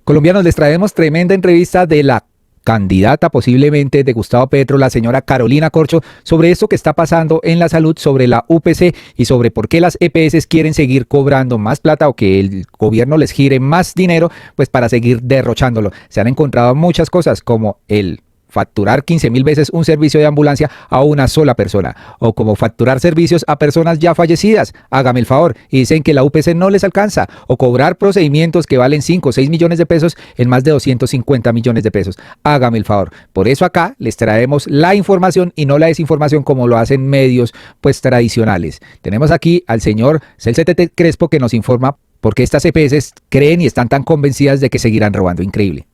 Colombianos, les traemos tremenda entrevista de la candidata posiblemente de Gustavo Petro, la señora Carolina Corcho, sobre esto que está pasando en la salud, sobre la UPC y sobre por qué las EPS quieren seguir cobrando más plata o que el gobierno les gire más dinero, pues para seguir derrochándolo. Se han encontrado muchas cosas como el facturar 15.000 veces un servicio de ambulancia a una sola persona, o como facturar servicios a personas ya fallecidas, hágame el favor, y dicen que la UPC no les alcanza, o cobrar procedimientos que valen 5 o 6 millones de pesos en más de 250 millones de pesos, hágame el favor. Por eso acá les traemos la información y no la desinformación como lo hacen medios pues tradicionales. Tenemos aquí al señor Celso Crespo que nos informa por qué estas EPS creen y están tan convencidas de que seguirán robando. Increíble.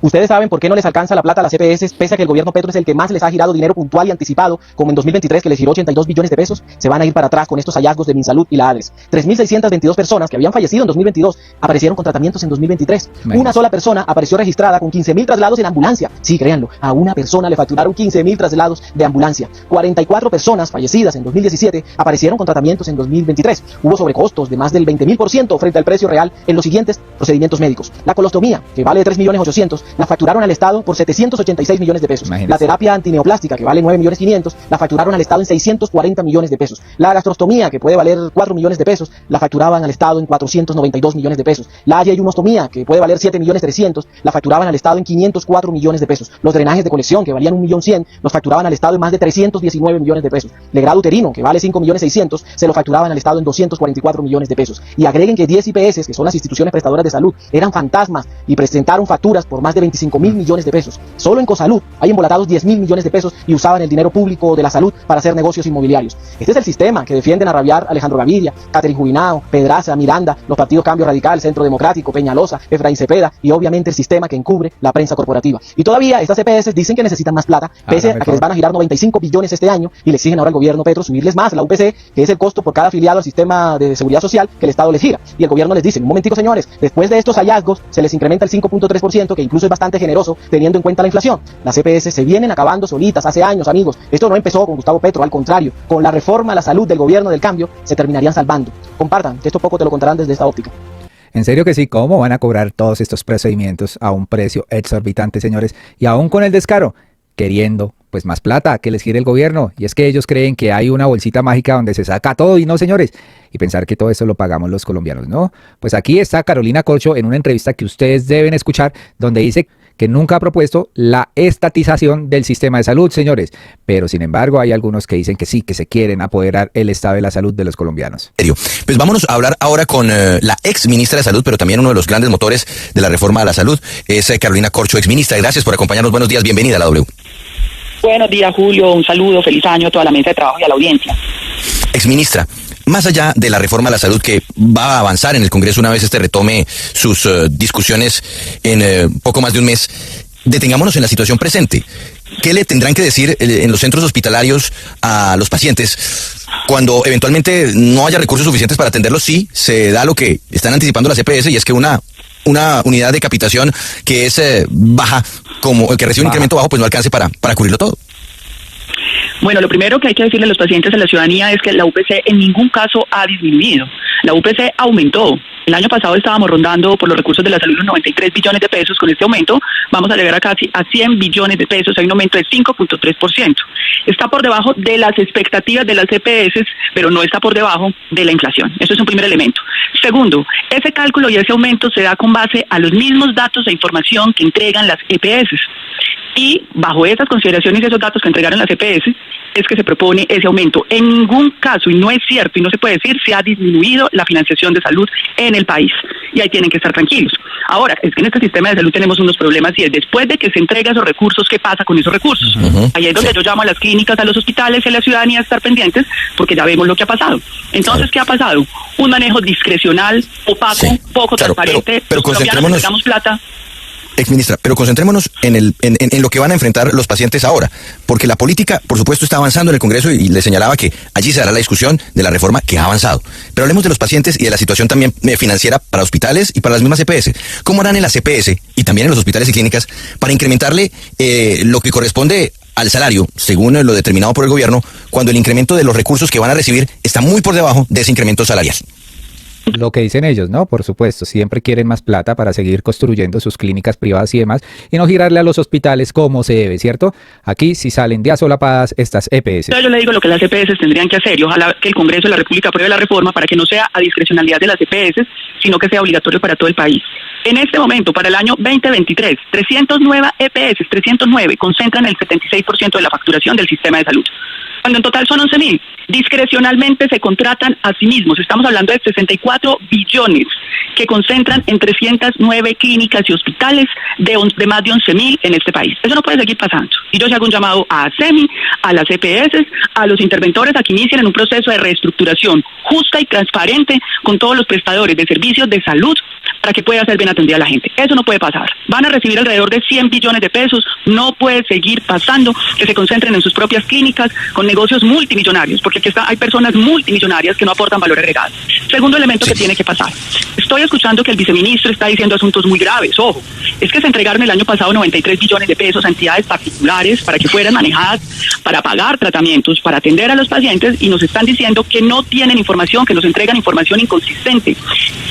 ¿Ustedes saben por qué no les alcanza la plata a las EPS, pese a que el gobierno Petro es el que más les ha girado dinero puntual y anticipado, como en 2023 que les giró 82 billones de pesos? Se van a ir para atrás con estos hallazgos de Minsalud y la ADRES. 3.622 personas que habían fallecido en 2022 aparecieron con tratamientos en 2023. Una sola persona apareció registrada con 15.000 traslados en ambulancia. Sí, créanlo, a una persona le facturaron 15.000 traslados de ambulancia. 44 personas fallecidas en 2017 aparecieron con tratamientos en 2023. Hubo sobrecostos de más del 20% frente al precio real en los siguientes procedimientos médicos. La colostomía, que vale 3.800.000, la facturaron al Estado por 786 millones de pesos. Imagínese. La terapia antineoplástica, que vale 9.500.000, la facturaron al Estado en 640 millones de pesos. La gastrostomía, que puede valer 4 millones de pesos, la facturaban al Estado en 492 millones de pesos. La yeyunostomía, que puede valer 7.300.000, la facturaban al Estado en 504 millones de pesos. Los drenajes de colección, que valían 1.100.000, los facturaban al Estado en más de 319 millones de pesos. Legrado uterino, que vale 5.600.000, se lo facturaban al Estado en 244 millones de pesos. Y agreguen que 10 IPS, que son las instituciones prestadoras de salud, eran fantasmas y presentaron facturas por más de 25.000 millones de pesos. Solo en Cosalud hay embolatados 10.000 millones de pesos y usaban el dinero público de la salud para hacer negocios inmobiliarios. Este es el sistema que defienden a rabiar Alejandro Gaviria, Catherine Jubinao, Pedraza, Miranda, los partidos Cambio Radical, Centro Democrático, Peñalosa, Efraín Cepeda y obviamente el sistema que encubre la prensa corporativa. Y todavía estas EPS dicen que necesitan más plata, pese a que les van a girar 95 billones este año y le exigen ahora al gobierno Petro subirles más la UPC, que es el costo por cada afiliado al sistema de seguridad social que el Estado les gira. Y el gobierno les dice, un momentico señores, después de estos hallazgos se les incrementa el 5.3%, que incluso es bastante generoso teniendo en cuenta la inflación. Las EPS se vienen acabando solitas hace años, amigos. Esto no empezó con Gustavo Petro, al contrario, con la reforma a la salud del gobierno del cambio se terminarían salvando. Compartan, que esto poco te lo contarán desde esta óptica. En serio que sí, ¿cómo van a cobrar todos estos procedimientos a un precio exorbitante, señores? Y aún con el descaro, queriendo pues más plata que les gire el gobierno. Y es que ellos creen que hay una bolsita mágica donde se saca todo y no, señores. Y pensar que todo esto lo pagamos los colombianos, ¿no? Pues aquí está Carolina Corcho en una entrevista que ustedes deben escuchar, donde dice que nunca ha propuesto la estatización del sistema de salud, señores. Pero, sin embargo, hay algunos que dicen que sí, que se quieren apoderar el estado de la salud de los colombianos. Pues vámonos a hablar ahora con la ex ministra de Salud, pero también uno de los grandes motores de la reforma a la salud, es Carolina Corcho, ex ministra. Gracias por acompañarnos. Buenos días, bienvenida a la W. Buenos días, Julio. Un saludo, feliz año a toda la mesa de trabajo y a la audiencia. Ex ministra, más allá de la reforma a la salud que va a avanzar en el Congreso una vez retome sus discusiones en poco más de un mes, detengámonos en la situación presente. ¿Qué le tendrán que decir en los centros hospitalarios a los pacientes cuando eventualmente no haya recursos suficientes para atenderlos? Sí, se da lo que están anticipando las EPS, y es que una unidad de capitación que es baja, como el que recibe un incremento bajo, pues no alcance para cubrirlo todo. Bueno, lo primero que hay que decirle a los pacientes, a la ciudadanía, es que la UPC en ningún caso ha disminuido. La UPC aumentó. El año pasado estábamos rondando por los recursos de la salud los 93 billones de pesos. Con este aumento vamos a llegar a casi a 100 billones de pesos. Hay un aumento de 5.3%. Está por debajo de las expectativas de las EPS, pero no está por debajo de la inflación. Eso es un primer elemento. Segundo, ese cálculo y ese aumento se da con base a los mismos datos e información que entregan las EPS. Y bajo esas consideraciones y esos datos que entregaron las EPS es que se propone ese aumento. En ningún caso, y no es cierto y no se puede decir, se ha disminuido la financiación de salud en el país. Y ahí tienen que estar tranquilos. Ahora, es que en este sistema de salud tenemos unos problemas, y es después de que se entrega esos recursos, ¿qué pasa con esos recursos? Ahí es donde yo llamo a las clínicas, a los hospitales y a la ciudadanía a estar pendientes, porque ya vemos lo que ha pasado. Entonces, ¿qué ha pasado? Un manejo discrecional, opaco, poco transparente. Pero concentrémonos. Necesitamos plata. Exministra, pero concentrémonos en lo que van a enfrentar los pacientes ahora, porque la política, por supuesto, está avanzando en el Congreso, y le señalaba que allí se dará la discusión de la reforma que ha avanzado. Pero hablemos de los pacientes y de la situación también financiera para hospitales y para las mismas EPS. ¿Cómo harán en las EPS y también en los hospitales y clínicas para incrementarle lo que corresponde al salario, según lo determinado por el gobierno, cuando el incremento de los recursos que van a recibir está muy por debajo de ese incremento salarial? Lo que dicen ellos, ¿no? Por supuesto, siempre quieren más plata para seguir construyendo sus clínicas privadas y demás, y no girarle a los hospitales como se debe, ¿cierto? Aquí sí salen de asolapadas estas EPS. Yo le digo lo que las EPS tendrían que hacer, y ojalá que el Congreso de la República apruebe la reforma para que no sea a discrecionalidad de las EPS, sino que sea obligatorio para todo el país. En este momento, para el año 2023, 309 EPS, 309, concentran el 76% de la facturación del sistema de salud, cuando en total son 11.000. Discrecionalmente se contratan a sí mismos. Estamos hablando de 64 billones que concentran en 309 clínicas y hospitales de más de 11.000 en este país. Eso no puede seguir pasando. Y yo hago un llamado a ASEMI, a las EPS, a los interventores a que inicien en un proceso de reestructuración justa y transparente con todos los prestadores de servicios de salud para que pueda ser bien atendida la gente. Eso no puede pasar. Van a recibir alrededor de 100 billones de pesos. No puede seguir pasando que se concentren en sus propias clínicas con negocios multimillonarios, porque aquí hay personas multimillonarias que no aportan valor agregado. Segundo elemento que tiene que pasar. Estoy escuchando que el viceministro está diciendo asuntos muy graves. Ojo, es que se entregaron el año pasado 93 billones de pesos a entidades particulares para que fueran manejadas para pagar tratamientos, para atender a los pacientes, y nos están diciendo que no tienen información, que nos entregan información inconsistente.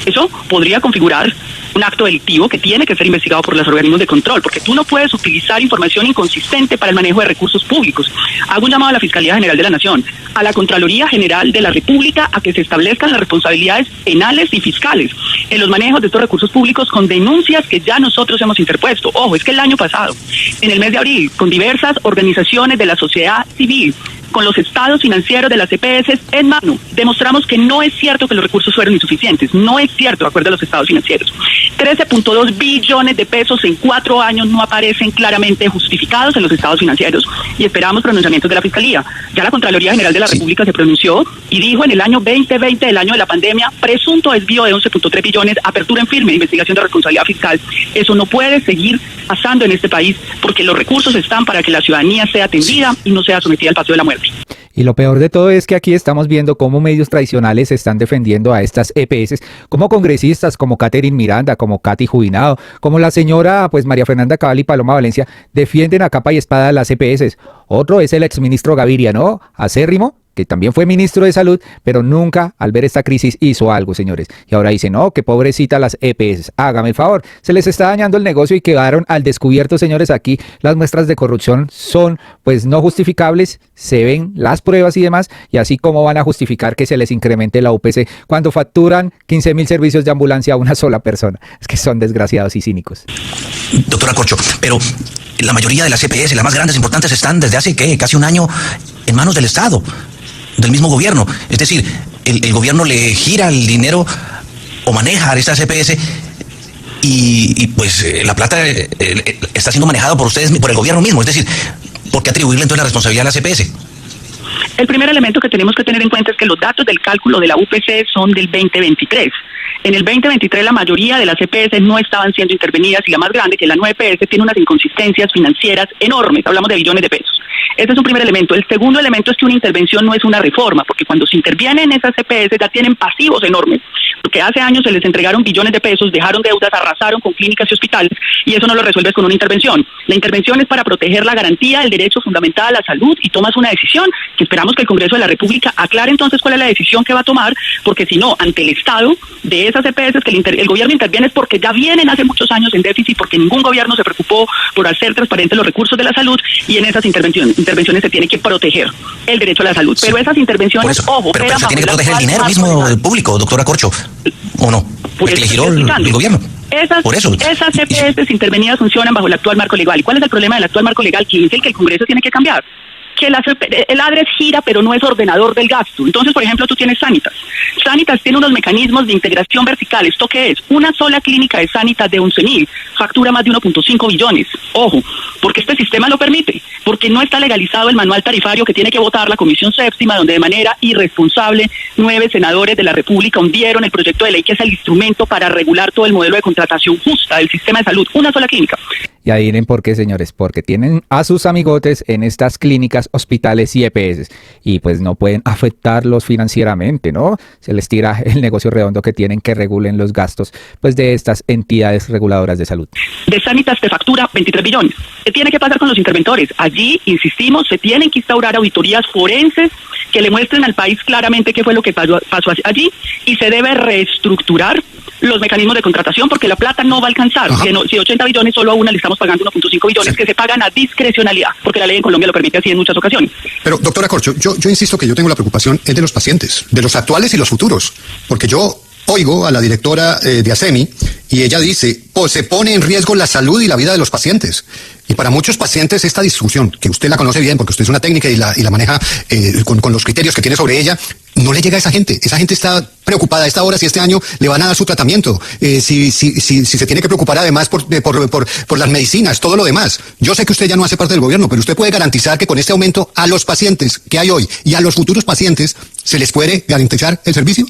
Eso podría configurar un acto delictivo que tiene que ser investigado por los organismos de control, porque tú no puedes utilizar información inconsistente para el manejo de recursos públicos. Hago un llamado a la Fiscalía General de la Nación, a la Contraloría General de la República, a que se establezcan las responsabilidades penales y fiscales en los manejos de estos recursos públicos con denuncias que ya nosotros hemos interpuesto. Ojo, es que el año pasado, en el mes de abril, con diversas organizaciones de la sociedad civil, con los estados financieros de las EPS en mano, demostramos que no es cierto que los recursos fueron insuficientes. No es cierto, de acuerdo a los estados financieros. 13.2 billones de pesos en 4 años no aparecen claramente justificados en los estados financieros, y esperamos pronunciamientos de la Fiscalía. Ya la Contraloría General de la República se pronunció y dijo en el año 2020, el año de la pandemia, presunto desvío de 11.3 billones, apertura en firme, investigación de responsabilidad fiscal. Eso no puede seguir pasando en este país, porque los recursos están para que la ciudadanía sea atendida y no sea sometida al paseo de la muerte. Y lo peor de todo es que aquí estamos viendo cómo medios tradicionales están defendiendo a estas EPS, como congresistas, como Catherine Miranda, como Katy Jubinado, como la señora María Fernanda Cabal y Paloma Valencia, defienden a capa y espada a las EPS. Otro es el exministro Gaviria, ¿no? Acérrimo, que también fue ministro de Salud, pero nunca al ver esta crisis hizo algo, señores. Y ahora dice, no, que pobrecita las EPS. Hágame el favor, se les está dañando el negocio y quedaron al descubierto, señores. Aquí las muestras de corrupción son no justificables, se ven las pruebas y demás, y así como van a justificar que se les incremente la UPC cuando facturan 15.000 servicios de ambulancia a una sola persona. Es que son desgraciados y cínicos. Doctora Corcho, pero la mayoría de las EPS, las más grandes, importantes, están desde hace, casi un año en manos del Estado, del mismo gobierno. Es decir, el gobierno le gira el dinero o maneja a estas EPS y la plata está siendo manejada por ustedes, por el gobierno mismo. Es decir, ¿por qué atribuirle entonces la responsabilidad a las EPS? El primer elemento que tenemos que tener en cuenta es que los datos del cálculo de la UPC son del 2023. En el 2023 la mayoría de las EPS no estaban siendo intervenidas, y la más grande, que es la 9 EPS, tiene unas inconsistencias financieras enormes. Hablamos de billones de pesos. Ese es un primer elemento. El segundo elemento es que una intervención no es una reforma, porque cuando se interviene en esas EPS ya tienen pasivos enormes, porque hace años se les entregaron billones de pesos, dejaron deudas, arrasaron con clínicas y hospitales, y eso no lo resuelves con una intervención. La intervención es para proteger la garantía del derecho fundamental a la salud, y tomas una decisión que esperamos que el Congreso de la República aclare entonces cuál es la decisión que va a tomar, porque si no, ante el Estado de esas EPS que el gobierno interviene es porque ya vienen hace muchos años en déficit, porque ningún gobierno se preocupó por hacer transparentes los recursos de la salud, y en esas intervenciones se tiene que proteger el derecho a la salud. Pero esas intervenciones, ojo, pero se tiene que proteger el dinero mismo público, doctora Corcho, ¿o no? Porque le giró el gobierno. Esas EPS intervenidas funcionan bajo el actual marco legal. ¿Y cuál es el problema del actual marco legal? Que es el que el Congreso tiene que cambiar. Que el ADRES gira, pero no es ordenador del gasto. Entonces, por ejemplo, tú tienes Sanitas. Sanitas tiene unos mecanismos de integración vertical. ¿Esto qué es? Una sola clínica de Sanitas de 11.000 factura más de 1.5 billones. Ojo, porque este sistema lo permite, porque no está legalizado el manual tarifario que tiene que votar la Comisión Séptima, donde de manera irresponsable 9 senadores de la República hundieron el proyecto de ley que es el instrumento para regular todo el modelo de contratación justa del sistema de salud. Una sola clínica. Y ahí miren por qué, señores, porque tienen a sus amigotes en estas clínicas, hospitales y EPS, y no pueden afectarlos financieramente, ¿no? Se les tira el negocio redondo que tienen, que regulen los gastos de estas entidades reguladoras de salud. De Sanitas te factura 23 billones. ¿Qué tiene que pasar con los interventores? Allí, insistimos, se tienen que instaurar auditorías forenses que le muestren al país claramente qué fue lo que pasó allí, y se debe reestructurar los mecanismos de contratación, porque la plata no va a alcanzar. Si 80 billones, solo a una le estamos pagando 1.5 billones que se pagan a discrecionalidad, porque la ley en Colombia lo permite así en muchas ocasiones. Pero, doctora Corcho, yo insisto que yo tengo la preocupación es de los pacientes, de los actuales y los futuros, porque yo oigo a la directora de ASEMI y ella dice, pues se pone en riesgo la salud y la vida de los pacientes. Y para muchos pacientes esta discusión, que usted la conoce bien porque usted es una técnica y la maneja con los criterios que tiene sobre ella, no le llega a esa gente. Esa gente está preocupada a esta hora si este año le van a dar su tratamiento, si se tiene que preocupar además por las medicinas, todo lo demás. Yo sé que usted ya no hace parte del gobierno, pero usted puede garantizar que con este aumento a los pacientes que hay hoy y a los futuros pacientes se les puede garantizar el servicio.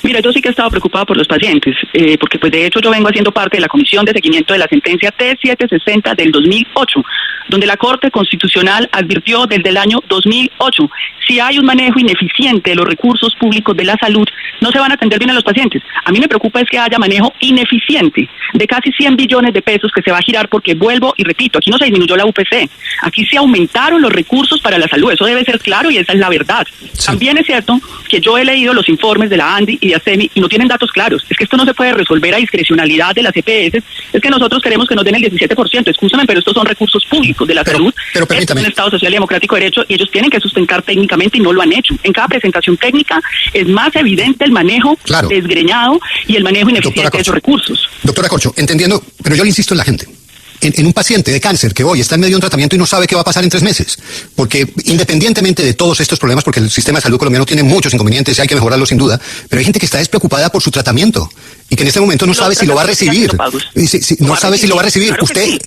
Mira, yo sí que he estado preocupada por los pacientes, porque pues de hecho yo vengo haciendo parte de la Comisión de Seguimiento de la Sentencia T760 del 2008, donde la Corte Constitucional advirtió desde el año 2008, si hay un manejo ineficiente de los recursos públicos de la salud, no se van a atender bien a los pacientes. A mí me preocupa es que haya manejo ineficiente de casi 100 billones de pesos que se va a girar, porque vuelvo y repito, aquí no se disminuyó la UPC, aquí se aumentaron los recursos para la salud, eso debe ser claro y esa es la verdad. Sí. También es cierto que yo he leído los informes de la ANDI y de ASEMI y no tienen datos claros. Es que esto no se puede resolver a discrecionalidad de las EPS. Es que nosotros queremos que nos den el 17%. Escúchame, pero estos son recursos públicos de la salud. Pero permítame. Es un Estado social y democrático de derecho y ellos tienen que sustentar técnicamente y no lo han hecho. En cada presentación técnica es más evidente el manejo desgreñado y el manejo ineficiente de esos recursos. Doctora Corcho, entendiendo, pero yo le insisto en la gente. En un paciente de cáncer que hoy está en medio de un tratamiento y no sabe qué va a pasar en 3 meses, porque independientemente de todos estos problemas, porque el sistema de salud colombiano tiene muchos inconvenientes y hay que mejorarlo sin duda, pero hay gente que está despreocupada por su tratamiento y que en este momento no sabe si lo va a recibir. No sabe si lo va a recibir.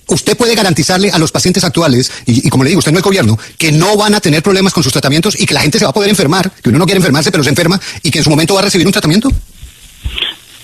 Usted puede garantizarle a los pacientes actuales, y como le digo, usted no es gobierno, que no van a tener problemas con sus tratamientos y que la gente se va a poder enfermar, que uno no quiere enfermarse, pero se enferma y que en su momento va a recibir un tratamiento.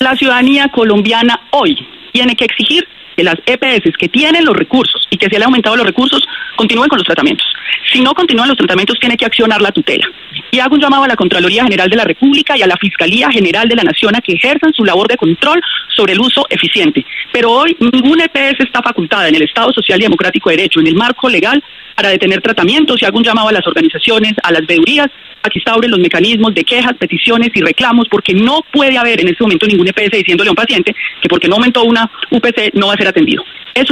La ciudadanía colombiana hoy tiene que exigir que las EPS que tienen los recursos y que se le han aumentado los recursos continúen con los tratamientos. Si no continúan los tratamientos, tiene que accionar la tutela. Y hago un llamado a la Contraloría General de la República y a la Fiscalía General de la Nación a que ejerzan su labor de control sobre el uso eficiente. Pero hoy ninguna EPS está facultada en el Estado Social y Democrático de Derecho, en el marco legal, para detener tratamientos, y hago un llamado a las organizaciones, a las veedurías, a que instauren los mecanismos de quejas, peticiones y reclamos, porque no puede haber en este momento ningún EPS diciéndole a un paciente que porque no aumentó una UPC no va a ser atendido.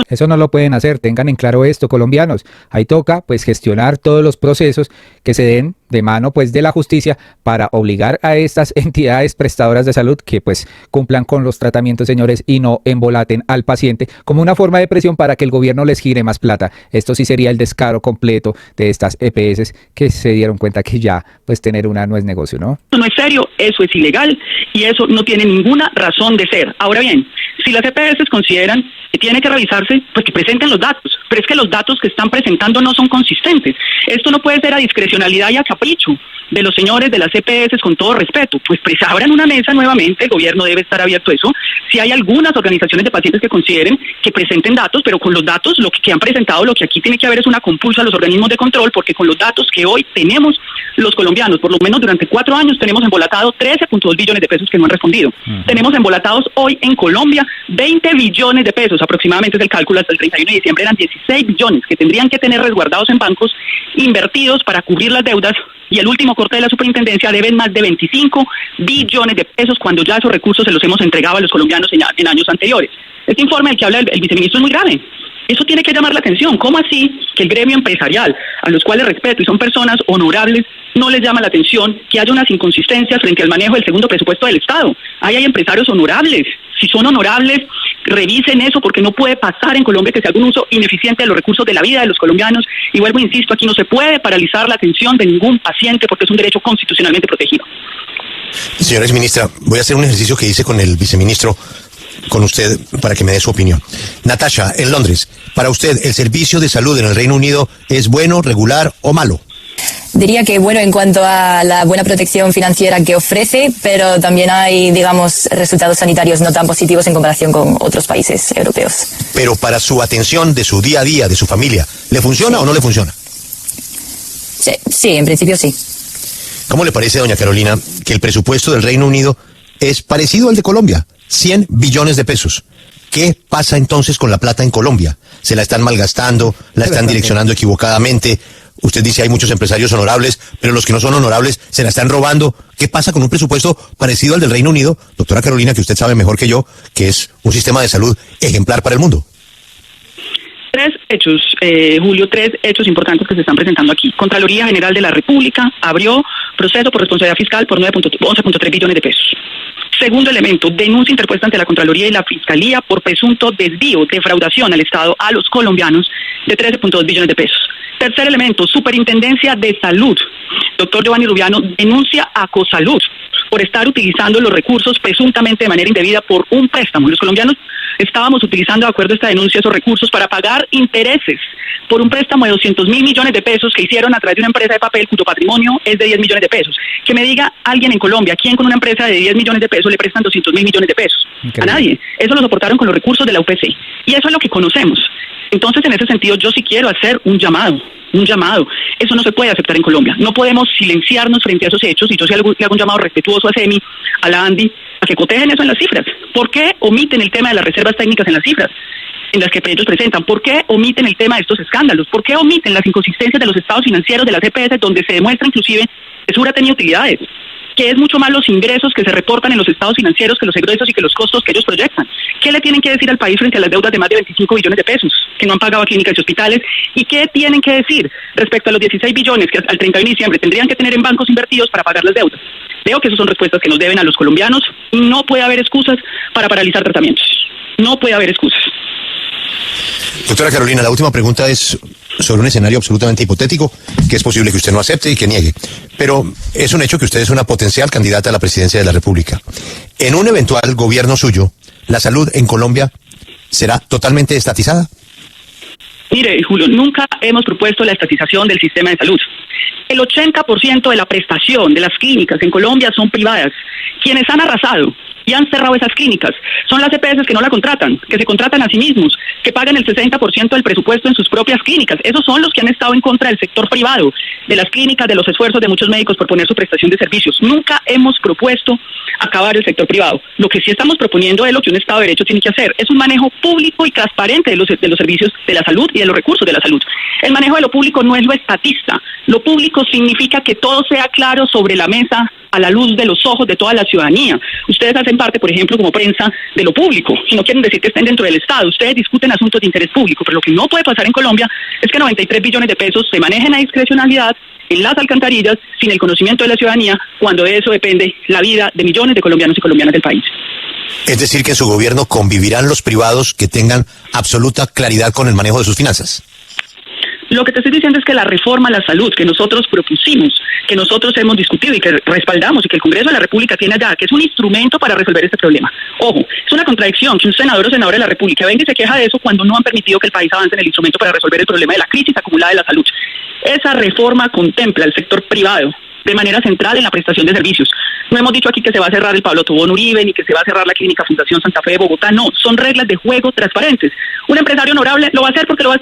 Eso no lo pueden hacer, tengan en claro esto, colombianos. Ahí toca pues gestionar todos los procesos que se den de mano pues de la justicia para obligar a estas entidades prestadoras de salud que pues cumplan con los tratamientos, señores, y no embolaten al paciente como una forma de presión para que el gobierno les gire más plata. Esto sí sería el descaro completo de estas EPS que se dieron cuenta que ya pues tener una no es negocio, ¿no? Eso no es serio, eso es ilegal y eso no tiene ninguna razón de ser. Ahora bien, si las EPS consideran que tiene que revisarse, pues que presenten los datos, pero es que los datos que están presentando no son consistentes. Esto no puede ser a discrecionalidad y a capricho de los señores de las EPS, con todo respeto. Pues abran una mesa nuevamente, el gobierno debe estar abierto a eso. Si hay algunas organizaciones de pacientes que consideren que presenten datos, pero con los datos, lo que han presentado, lo que aquí tiene que haber es una compulsa a los organismos de control, porque con los datos que hoy tenemos los colombianos, por lo menos durante 4 años, tenemos embolatado 13.2 billones de pesos que no han respondido. Tenemos embolatados hoy en Colombia 20 billones de pesos, aproximadamente es el cálculo, hasta el 31 de diciembre eran 16 billones que tendrían que tener resguardados en bancos, invertidos para cubrir las deudas, y el último corte de la superintendencia deben más de 25 billones de pesos cuando ya esos recursos se los hemos entregado a los colombianos en años anteriores. Este informe del que habla el viceministro es muy grave. Eso tiene que llamar la atención. ¿Cómo así que el gremio empresarial, a los cuales respeto y son personas honorables, no les llama la atención que haya unas inconsistencias frente al manejo del segundo presupuesto del Estado? Ahí hay empresarios honorables. Si son honorables, revisen eso, porque no puede pasar en Colombia que se haga un uso ineficiente de los recursos de la vida de los colombianos. Y vuelvo, insisto, aquí no se puede paralizar la atención de ningún paciente porque es un derecho constitucionalmente protegido. Señora ministra, voy a hacer un ejercicio que hice con el viceministro, con usted, para que me dé su opinión. Natasha, en Londres, para usted, ¿el servicio de salud en el Reino Unido es bueno, regular o malo? Diría que bueno en cuanto a la buena protección financiera que ofrece, pero también hay, digamos, resultados sanitarios no tan positivos en comparación con otros países europeos. Pero para su atención de su día a día, de su familia, ¿le funciona o no le funciona? Sí, en principio sí. ¿Cómo le parece, doña Carolina, que el presupuesto del Reino Unido es parecido al de Colombia? 100 billones de pesos. ¿Qué pasa entonces con la plata en Colombia? ¿Se la están malgastando? ¿La están direccionando equivocadamente? Usted dice hay muchos empresarios honorables, pero los que no son honorables se la están robando. ¿Qué pasa con un presupuesto parecido al del Reino Unido? Doctora Carolina, que usted sabe mejor que yo, que es un sistema de salud ejemplar para el mundo. Tres hechos, Julio, tres hechos importantes que se están presentando aquí. Contraloría General de la República abrió proceso por responsabilidad fiscal por 11.3 billones de pesos. Segundo elemento, denuncia interpuesta ante la Contraloría y la Fiscalía por presunto desvío, defraudación al Estado, a los colombianos, de 13.2 billones de pesos. Tercer elemento, Superintendencia de Salud. Doctor Giovanni Rubiano denuncia a Cosalud por estar utilizando los recursos presuntamente de manera indebida por un préstamo. Los colombianos estábamos utilizando, de acuerdo a esta denuncia, esos recursos para pagar intereses por un préstamo de 200.000 millones de pesos que hicieron a través de una empresa de papel cuyo patrimonio es de 10 millones de pesos. Que me diga alguien en Colombia, ¿quién con una empresa de 10 millones de pesos le prestan 200.000 millones de pesos? Increíble. A nadie. Eso lo soportaron con los recursos de la UPC. Y eso es lo que conocemos. Entonces, en ese sentido, yo sí quiero hacer un llamado. Eso no se puede aceptar en Colombia. No podemos silenciarnos frente a esos hechos, y yo sí le hago un llamado respetuoso a SEMI, a la ANDI, a que cotejen eso en las cifras. ¿Por qué omiten el tema de las reservas técnicas en las cifras en las que ellos presentan? ¿Por qué omiten el tema de estos escándalos? ¿Por qué omiten las inconsistencias de los estados financieros de las EPS, donde se demuestra inclusive que Sura tenía utilidades? Que es mucho más los ingresos que se reportan en los estados financieros que los egresos y que los costos que ellos proyectan. ¿Qué le tienen que decir al país frente a las deudas de más de 25 billones de pesos que no han pagado a clínicas y hospitales? ¿Y qué tienen que decir respecto a los 16 billones que al 31 de diciembre tendrían que tener en bancos invertidos para pagar las deudas? Creo que esas son respuestas que nos deben a los colombianos y no puede haber excusas para paralizar tratamientos. No puede haber excusas. Doctora Carolina, la última pregunta es sobre un escenario absolutamente hipotético, que es posible que usted no acepte y que niegue. Pero es un hecho que usted es una potencial candidata a la presidencia de la República. En un eventual gobierno suyo, ¿la salud en Colombia será totalmente estatizada? Mire, Julio, nunca hemos propuesto la estatización del sistema de salud. El 80% de la prestación de las clínicas en Colombia son privadas. Quienes han arrasado y han cerrado esas clínicas son las EPS que no la contratan, que se contratan a sí mismos, que pagan el 60% del presupuesto en sus propias clínicas. Esos son los que han estado en contra del sector privado, de las clínicas, de los esfuerzos de muchos médicos por poner su prestación de servicios. Nunca hemos propuesto acabar el sector privado. Lo que sí estamos proponiendo es lo que un Estado de Derecho tiene que hacer. Es un manejo público y transparente de los servicios de la salud y de los recursos de la salud. El manejo de lo público no es lo estatista. Lo público significa que todo sea claro sobre la mesa, a la luz de los ojos de toda la ciudadanía. Ustedes hacen parte, por ejemplo, como prensa, de lo público, y no quieren decir que estén dentro del Estado. Ustedes discuten asuntos de interés público, pero lo que no puede pasar en Colombia es que 93 billones de pesos se manejen a discrecionalidad en las alcantarillas sin el conocimiento de la ciudadanía, cuando de eso depende la vida de millones de colombianos y colombianas del país. Es decir, que en su gobierno convivirán los privados que tengan absoluta claridad con el manejo de sus finanzas. Lo que te estoy diciendo es que la reforma a la salud que nosotros propusimos, que nosotros hemos discutido y que respaldamos y que el Congreso de la República tiene allá, que es un instrumento para resolver este problema. Ojo, es una contradicción que un senador o senadora de la República venga y se queja de eso cuando no han permitido que el país avance en el instrumento para resolver el problema de la crisis acumulada de la salud. Esa reforma contempla el sector privado de manera central en la prestación de servicios. No hemos dicho aquí que se va a cerrar el Pablo Tobón Uribe ni que se va a cerrar la Clínica Fundación Santa Fe de Bogotá. No, son reglas de juego transparentes. Un empresario honorable lo va a hacer porque lo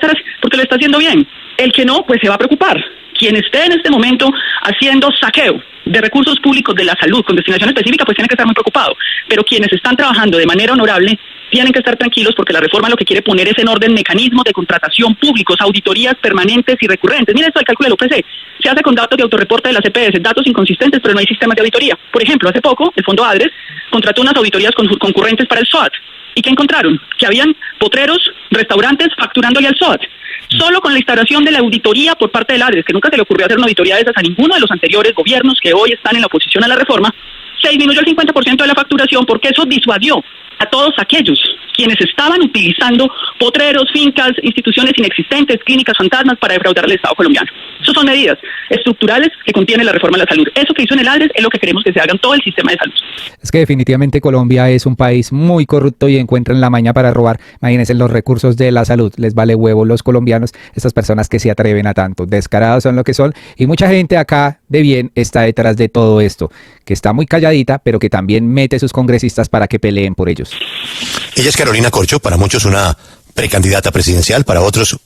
está haciendo bien. El que no, pues se va a preocupar. Quien esté en este momento haciendo saqueo de recursos públicos de la salud con destinación específica, pues tiene que estar muy preocupado. Pero quienes están trabajando de manera honorable tienen que estar tranquilos, porque la reforma lo que quiere poner es en orden mecanismos de contratación públicos, auditorías permanentes y recurrentes. Mira esto del cálculo del UPC. Se hace con datos de autorreporte de las EPS, datos inconsistentes, pero no hay sistemas de auditoría. Por ejemplo, hace poco el Fondo ADRES contrató unas auditorías concurrentes para el SOAT. ¿Y qué encontraron? Que habían potreros, restaurantes facturándole al SOAT. Solo con la instalación de la auditoría por parte del ADRES, que nunca se le ocurrió hacer una auditoría de esas a ninguno de los anteriores gobiernos que hoy están en la oposición a la reforma, se disminuyó el 50% de la facturación, porque eso disuadió a todos aquellos quienes estaban utilizando potreros, fincas, instituciones inexistentes, clínicas fantasmas para defraudar al Estado colombiano. Esas son medidas estructurales que contiene la reforma a la salud. Eso que hizo en el ADRES es lo que queremos que se haga en todo el sistema de salud. Es que definitivamente Colombia es un país muy corrupto y encuentran la maña para robar. Imagínense los recursos de la salud. Les vale huevo los colombianos, estas personas que se atreven a tanto. Descarados son lo que son. Y mucha gente acá de bien está detrás de todo esto, que está muy calladita, pero que también mete sus congresistas para que peleen por ellos. Ella es Carolina Corcho, para muchos una precandidata presidencial, para otros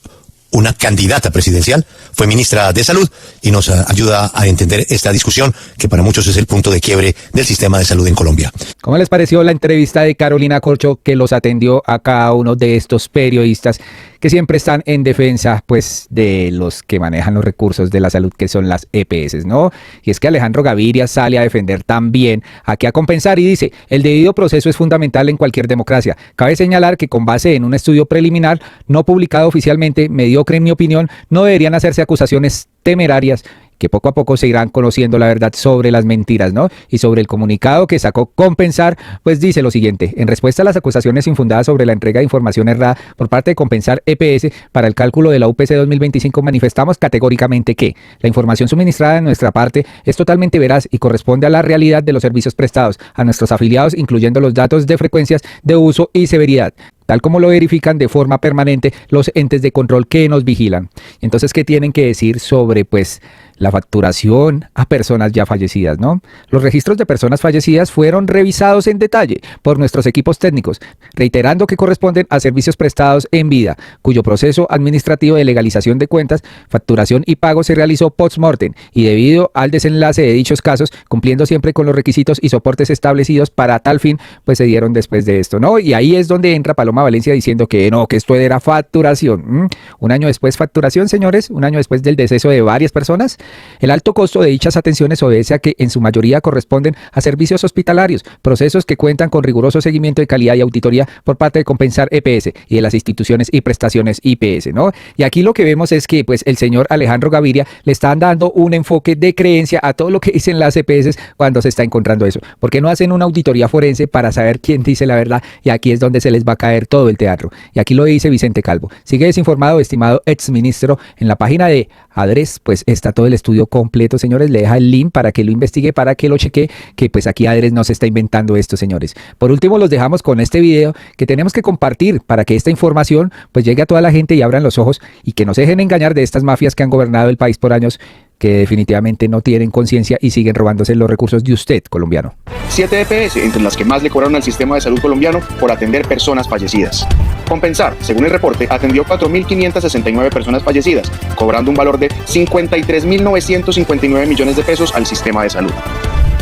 una candidata presidencial. Fue ministra de Salud y nos ayuda a entender esta discusión que para muchos es el punto de quiebre del sistema de salud en Colombia. ¿Cómo les pareció la entrevista de Carolina Corcho, que los atendió a cada uno de estos periodistas que siempre están en defensa pues de los que manejan los recursos de la salud, que son las EPS, ¿no? Y es que Alejandro Gaviria sale a defender también, aquí a compensar, y dice: el debido proceso es fundamental en cualquier democracia. Cabe señalar que con base en un estudio preliminar no publicado oficialmente, mediocre en mi opinión, no deberían hacerse acusaciones temerarias, que poco a poco se irán conociendo la verdad sobre las mentiras, ¿no? Y sobre el comunicado que sacó Compensar, pues dice lo siguiente: en respuesta a las acusaciones infundadas sobre la entrega de información errada por parte de Compensar EPS para el cálculo de la UPC 2025, manifestamos categóricamente que la información suministrada de nuestra parte es totalmente veraz y corresponde a la realidad de los servicios prestados a nuestros afiliados, incluyendo los datos de frecuencias de uso y severidad, tal como lo verifican de forma permanente los entes de control que nos vigilan. Entonces, ¿qué tienen que decir sobre pues la facturación a personas ya fallecidas, ¿no? Los registros de personas fallecidas fueron revisados en detalle por nuestros equipos técnicos, reiterando que corresponden a servicios prestados en vida, cuyo proceso administrativo de legalización de cuentas, facturación y pago se realizó post-mortem, y debido al desenlace de dichos casos, cumpliendo siempre con los requisitos y soportes establecidos para tal fin, pues se dieron después de esto, ¿no? Y ahí es donde entra Paloma Valencia diciendo que no, que esto era facturación. Un año después, facturación, señores, un año después del deceso de varias personas. El alto costo de dichas atenciones obedece a que en su mayoría corresponden a servicios hospitalarios, procesos que cuentan con riguroso seguimiento de calidad y auditoría por parte de Compensar EPS y de las instituciones y prestaciones IPS, ¿no? Y aquí lo que vemos es que pues el señor Alejandro Gaviria le están dando un enfoque de creencia a todo lo que dicen las EPS cuando se está encontrando eso. ¿Por qué no hacen una auditoría forense para saber quién dice la verdad? Y aquí es donde se les va a caer todo el teatro. Y aquí lo dice Vicente Calvo. Sigue desinformado, estimado exministro. En la página de Adres pues está todo el estudio completo, señores. Le deja el link para que lo investigue, para que lo cheque, que pues aquí Adres no se está inventando esto, señores. Por último, los dejamos con este video que tenemos que compartir para que esta información pues llegue a toda la gente y abran los ojos y que no se dejen engañar de estas mafias que han gobernado el país por años, que definitivamente no tienen conciencia y siguen robándose los recursos de usted, colombiano. 7 EPS, entre las que más le cobraron al sistema de salud colombiano por atender personas fallecidas. Compensar, según el reporte, atendió 4.569 personas fallecidas, cobrando un valor de 53.959 millones de pesos al sistema de salud.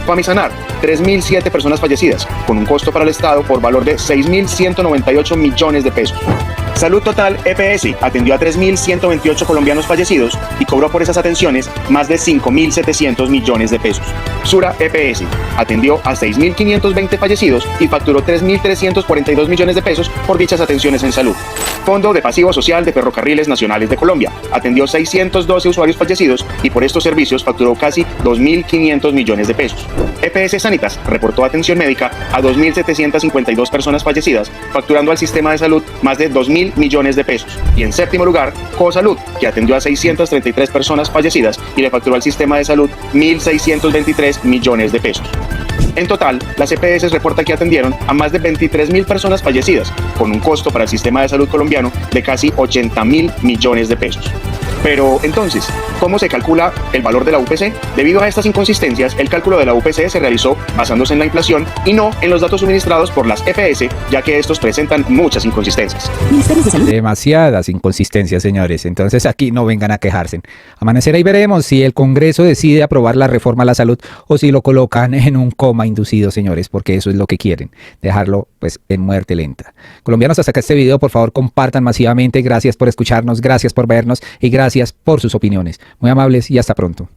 Famisanar, 3.007 personas fallecidas, con un costo para el Estado por valor de 6.198 millones de pesos. Salud Total EPS atendió a 3.128 colombianos fallecidos y cobró por esas atenciones más de 5.700 millones de pesos. Sura EPS atendió a 6.520 fallecidos y facturó 3.342 millones de pesos por dichas atenciones en salud. Fondo de Pasivo Social de Ferrocarriles Nacionales de Colombia atendió 612 usuarios fallecidos y por estos servicios facturó casi 2.500 millones de pesos. EPS Sanitas reportó atención médica a 2.752 personas fallecidas, facturando al sistema de salud más de 2.000 millones de pesos. Y en séptimo lugar, Cosalud, que atendió a 633 personas fallecidas y le facturó al sistema de salud 1.623 millones de pesos. En total, las EPS reportan que atendieron a más de 23.000 personas fallecidas, con un costo para el sistema de salud colombiano de casi 80.000 millones de pesos. Pero entonces, ¿cómo se calcula el valor de la UPC? Debido a estas inconsistencias, el cálculo de la UPC se realizó basándose en la inflación y no en los datos suministrados por las EPS, ya que estos presentan muchas inconsistencias. Demasiadas inconsistencias, señores. Entonces aquí no vengan a quejarse. Amanecerá y veremos si el Congreso decide aprobar la reforma a la salud o si lo colocan en un coma inducido, señores, porque eso es lo que quieren, dejarlo pues en muerte lenta. Colombianos, hasta acá este video, por favor compartan masivamente. Gracias por escucharnos, gracias por vernos y gracias por sus opiniones. Muy amables y hasta pronto.